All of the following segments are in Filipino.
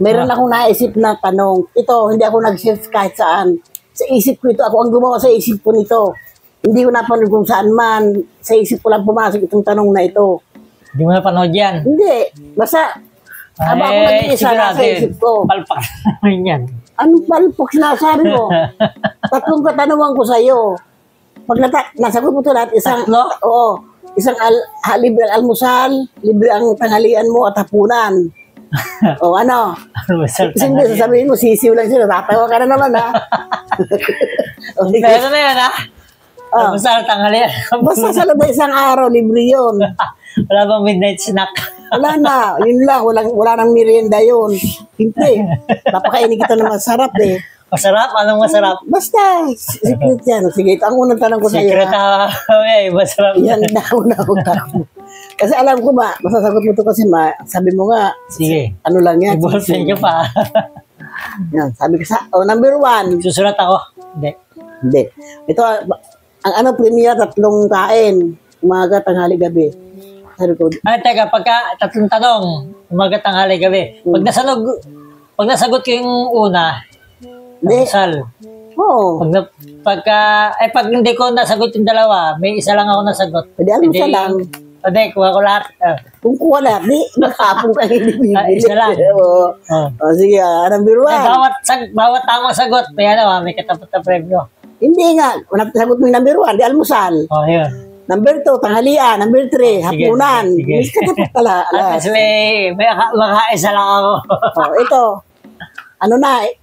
Meron akong naisip na tanong. Ito, hindi ako nag-search kahit saan. Sa isip ko ito, ako ang gumawa sa isip ko nito. Hindi ko napanood kung saan man. Sa isip ko lang pumasok itong tanong na ito. Hindi mo napanood yan? Hindi. Basta, habang ako nag-iisa na sa isip ko. Palpak naman yan. Anong palpak sinasabi mo? Tatlong katanungan ko sa'yo. Pag nasagot mo ito lahat, libre ang almusal, libre ang tanghalian mo at hapunan. O ano? Hindi, sasabihin mo, sisiw lang sila. Tatawa ka na naman, ha? Pero na yan, ha? Almusal, tanghalian. Basta sa loob isang araw, libre yun. Wala bang midnight snack? Wala na. Yun lang. Wala nang merienda yun. Hindi. Napakainin kita na masarap, eh. Masarap? Anong masarap? Basta, secret yan. Sige, ito ang unang tanong ko sa'yo. Secret, masarap. Yan na. Kasi alam ko ba, masasagot mo ito kasi sabi mo nga, sige. Ano lang yan. Ballpen ka pa. Yan, sabi ko number 1. Susulat ako? Hindi. Ito, ang premier, 3 kain. Umaga, tanghali, gabi. Sabi ko. Teka, pagka 3 tanong, umaga, tanghali, gabi. Pag nasagot ko yung una, almusal. Oo. Pag hindi ko nasagot yung dalawa, may isa lang ako nasagot. Pwede almusal lang. Pwede, kuha ko lahat. Kung kuha lahat, maghapon ka hindi bibili. Isa lang. Sige, number 1. Bawat tamang sagot, may katapat na premyo. Hindi nga, sagot mo yung number 1, di almusal. Yun. Number 2, tanghalian. Number 3, hapunan. Sige. Katapat pala. At may makaisa lang ako. Ito.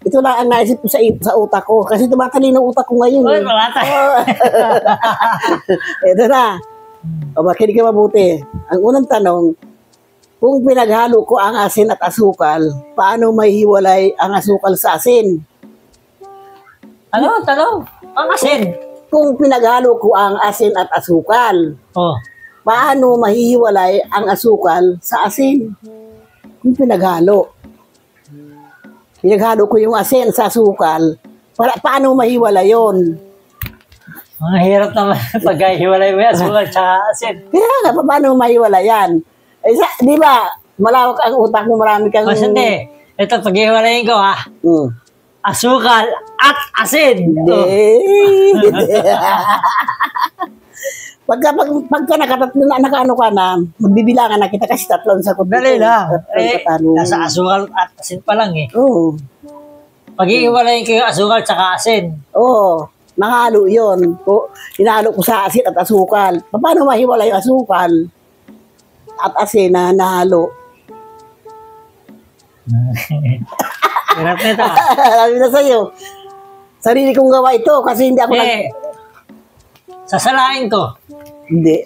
Ito lang ang naisip ko sa utak ko. Kasi tumatalino utak ko ngayon. Wala tayo. Ito na. Makinig ka mabuti. Ang unang tanong, kung pinaghalo ko ang asin at asukal, paano may hiwalay ang asukal sa asin? Ano? Tanong? Ang asin? Kung pinaghalo ko ang asin at asukal, paano mahihiwalay ang asukal sa asin? Kung pinaghalo ko yung asin sa asukal, paano mahiwalay yon? Ang hirap naman pag-hiwalay mo yan, asukal sa asin. Kaya nga, paano mahiwalay yan? Di ba, malawak ang utak mo, marami kang... Hindi. Ito, pag-hiwalayin ko, asukal at asin. Pagka nakaano ka na, magbibilangan na kita kasi 3 sagot. Dali lang. Nasa asukal at asin pa lang eh. Oo. Pag-hiwalayin ko yung asukal at asin. Oo. Nahalo yun. Hinalo ko sa asin at asukal. Paano mahiwalay yung asukal at asin na nahalo? Hirap nito. Sabi na sa'yo. Sarili kong gawa ito kasi hindi ako sasalain ko. Hindi.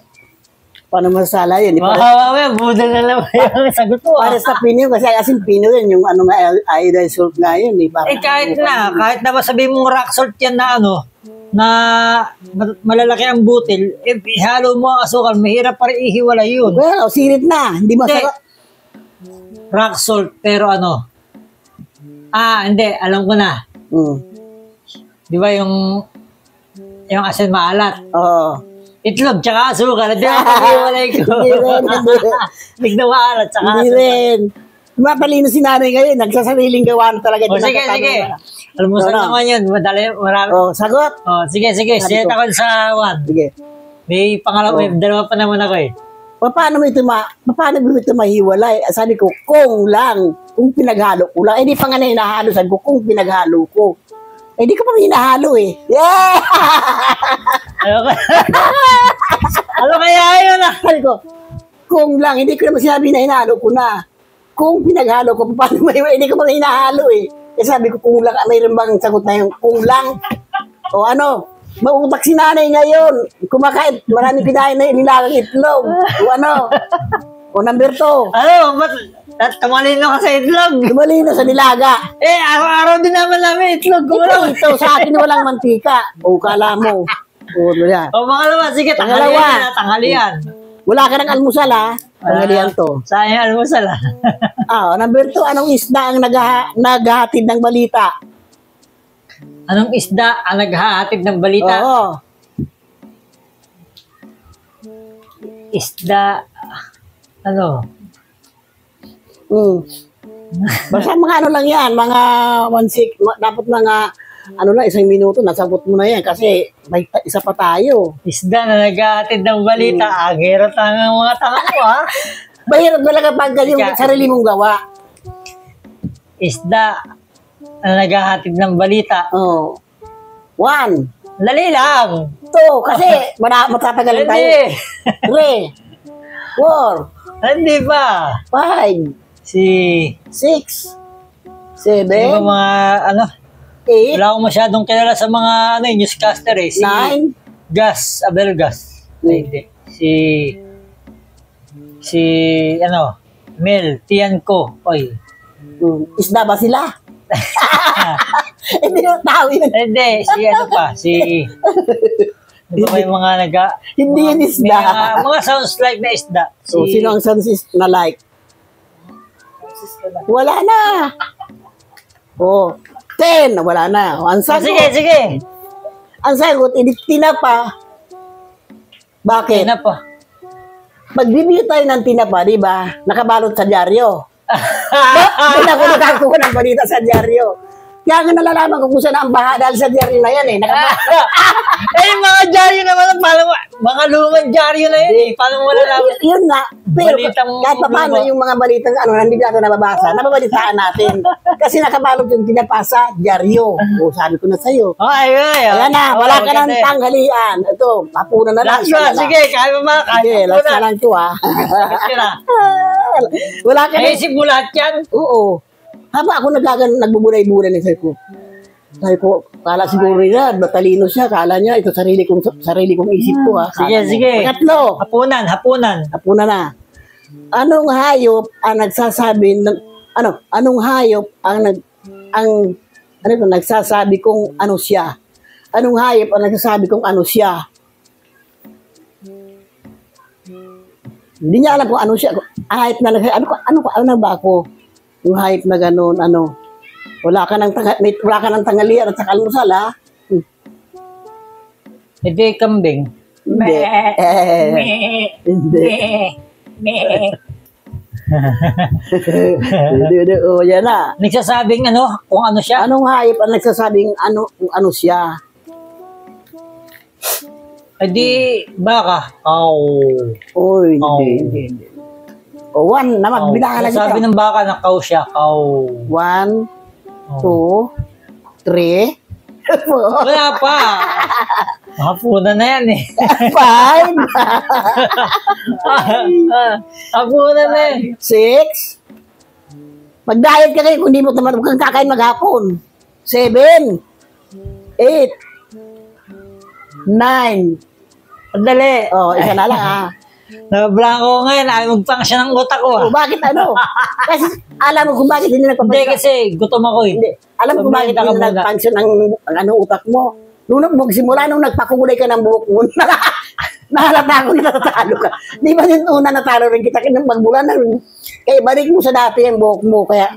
Paano masasala yun? Budol na lang yung sagot ko. Para sa pino, kasi asin pino yun, yung iodine salt nga yun. Kahit na masabihin mong rock salt yan na na malalaki ang butil, ihalo mo ang asukal, mahirap pa rin ihiwalay yun. Well, sirit na. Hindi masarap. Rock salt, pero hindi, alam ko na. Di ba yung asin maalat? Oo. Itlog, tsaka asukal. Hindi ba pag-iwalay ko? Hindi na maalat, tsaka asukal. Hindi rin. Mapalino si nanay ngayon. Nagsasariling gawa na talaga. Sige. Almusal naman yun. Marami. Sagot? Sige. Set ako sa 1. Sige. May dalawa pa naman ako eh. Paano mo ito mahiwalay? Sabi ko, kung lang. Kung pinaghalo ko lang. Di pa nga na hinahalo. Sabi ko, kung pinaghalo ko. Di ka pa hinahalo eh. Yeah! Ano kaya yun Sabi ko, kung lang. Hindi ko naman sinabi na hinahalo ko na. Kung pinaghalo ko, paano mahiwalay? Hindi ko pa hinahalo eh. Sabi ko, kung lang. Mayroon bang sagot na yung kung lang? O mautak si nanay ngayon. Kumakain, maraming kinain na nilagang itlog. O number 2. Ba't tumalino ka sa itlog? Tumalino sa nilaga. Araw-araw din naman namin itlog. Ito, sa akin walang mantika. Kala mo. Pangalawa, sige, tanghalian. Wala ka ng almusal ha. Tanghalian to. Sayang almusal Number 2, anong isda ang naghahatid ng balita? Anong isda ang naghahatid ng balita? Oo. Isda, Basta mga ano lang yan, mga 1-6, dapat mga ano lang, 1 minuto, nasagot mo na yan kasi may isa pa tayo. Isda na nag-aatid ng balita. Agero tangang mga tanga mo, ha? Mahirap talaga pag yung sarili mong gawa. Isda na naghahatid ng balita. Oh. 1, Lali lang. 2, kasi matatagal tayo. Hindi. 3, 4, Hindi pa. 5, Si... 6, Di ba 7, mga, ano? 8, Wala akong masyadong kilala sa mga, ano, newscaster eh. Si 9, Gas, Abel Gas. Ay, hindi. Si, ano, Mel, Tianco. Oy. isda ba sila? Hindi na tao yun. Hindi, si ano pa, si... Di ba may mga Hindi yun isda. Mga sounds like na isda. So, sino ang sansis na like? Wala na. Oh, 10, wala na. Ang sagot, Sige. ang sagot, tinapa. Bakit? Ano pa? Magbibigay tayo ng tinapa, di ba? Nakabalot sa dyaryo. Doon ako nakakuha ng balita sa dyaryo. Kaya nga nalalaman ko kung saan ang baha dahil sa dyaryo na yan eh. Eh, mga dyaryo naman, mga lumang dyaryo na yun eh. Paano mo malalaman? Yun nga. Pero Balitang kahit pa paano yung mga balitang hindi natin nababasa, nababalitaan natin. Kasi nakabalot yung tinapa sa dyaryo. O, sabi ko na sa'yo. Ay. Ayan na, wala ka ng tanghalian. Ito, hapunan na lang. Sige, kaya mo mga Sige, last na lang ito Wala ka na. Naisip mo lahat yan? Oo. Haba ako nagbubulay-bulay sabi ko. Sabi ko, kala siguro nila, matalino siya. Kala niya, ito sarili kong isip ko ha. Sige. Pangatlo. Hapunan. Hapunan na. Anong hayop ang nagsasabi ng anong hayop ang nagsasabi kung ano siya? Anong hayop ang nagsasabi kung ano siya? Hindi niya alam kung ano siya. Hayop na ano ba ako? Yung hayop na gano'n, wala ka ng tanghalian at saka almusal, ha? Hindi, kambing. Hindi. Hindi. O, yan na. Nagsasabing kung ano siya? Anong hayop ang nagsasabing kung ano siya? Hindi, baka. Oy, hindi. O, 1 na magbilangan lang Sabi ng baka na kaw siya. 1, 2, 3, 4, Wala pa. Hapunan na yan eh. 5, Hapunan na yan. 6. Mag-diet ka kayo kung di mo naman kang kakain maghapon. 7, 8, 9. Madali. Oh, isa na lang ha. Nablanko ko ngayon. Ayaw mag-function ng utak ko. Oh, bakit Kasi alam mo kung bakit hindi Hindi nagpapansin. kasi gutom ako eh. Hindi. Alam mo kung bakit hindi nagpansin ang utak mo. Nung magsimula, nung nagpakulay ka ng buhok mo, nahalata ko na natatalo ka. Di ba yung una natalo rin kita magmula na rin. Kaya balik mo sa dati yung buhok mo. Kaya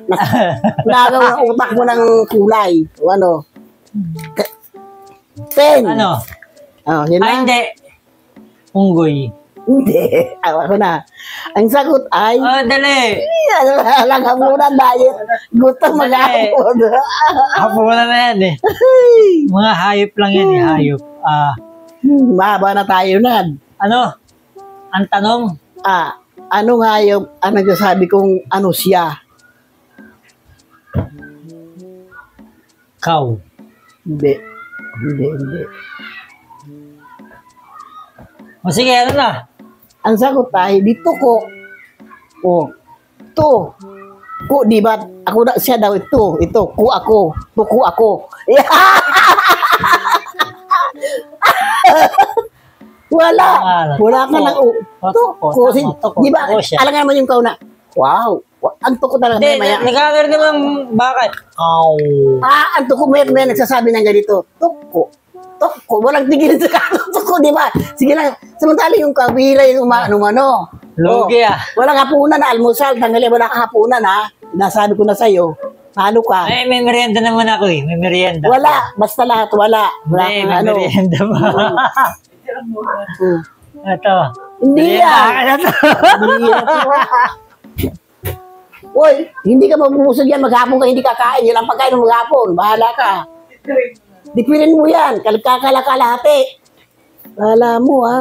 nagaw ang utak mo ng kulay. O 10. Oh, yun na. Hindi. Unggoy. Hindi. Ako na. Ang sagot ay... Dali. Alang hamunan dahil gutom mag-hapon. Hapunan na yan eh. Mga hayop lang yan eh. Hayop. Mahaba na tayo na. Ang tanong? Anong hayop ang nagsasabi kung ano siya? Cow. Hindi. O sige, ano na? Ang sagot ay, dito ko. To. Ko, di ba? Ako na siya daw ito. Ito, ku ako. Tuku ako. Wala. Wala ka lang. Tuku. Di ba? Alam nga naman yung kauna. Wow. Ang tuko talaga. Hindi, nagkakaroon naman bakit? Ang tuko may nagsasabi ng ganito. Tuko. Walang tigil sa tuko, di ba? Sige lang. Samantala yung kabila yung ano. Lugi Walang hapunan na almusal. Tangali, wala kang hapunan ha. Nasabi ko na sa'yo. Paano ka? May merienda naman ako eh. May merienda. Wala. Basta lahat, wala. May merienda ba? Ito. Hindi yan. Ano to? Hindi yan. Uy, hindi ka mabubusog yan, maghapon ka hindi kakain. Yan ang pagkain ng maghapon. Bahala ka. Dipilin mo yan. Kakakalahati. Bahala mo, ha.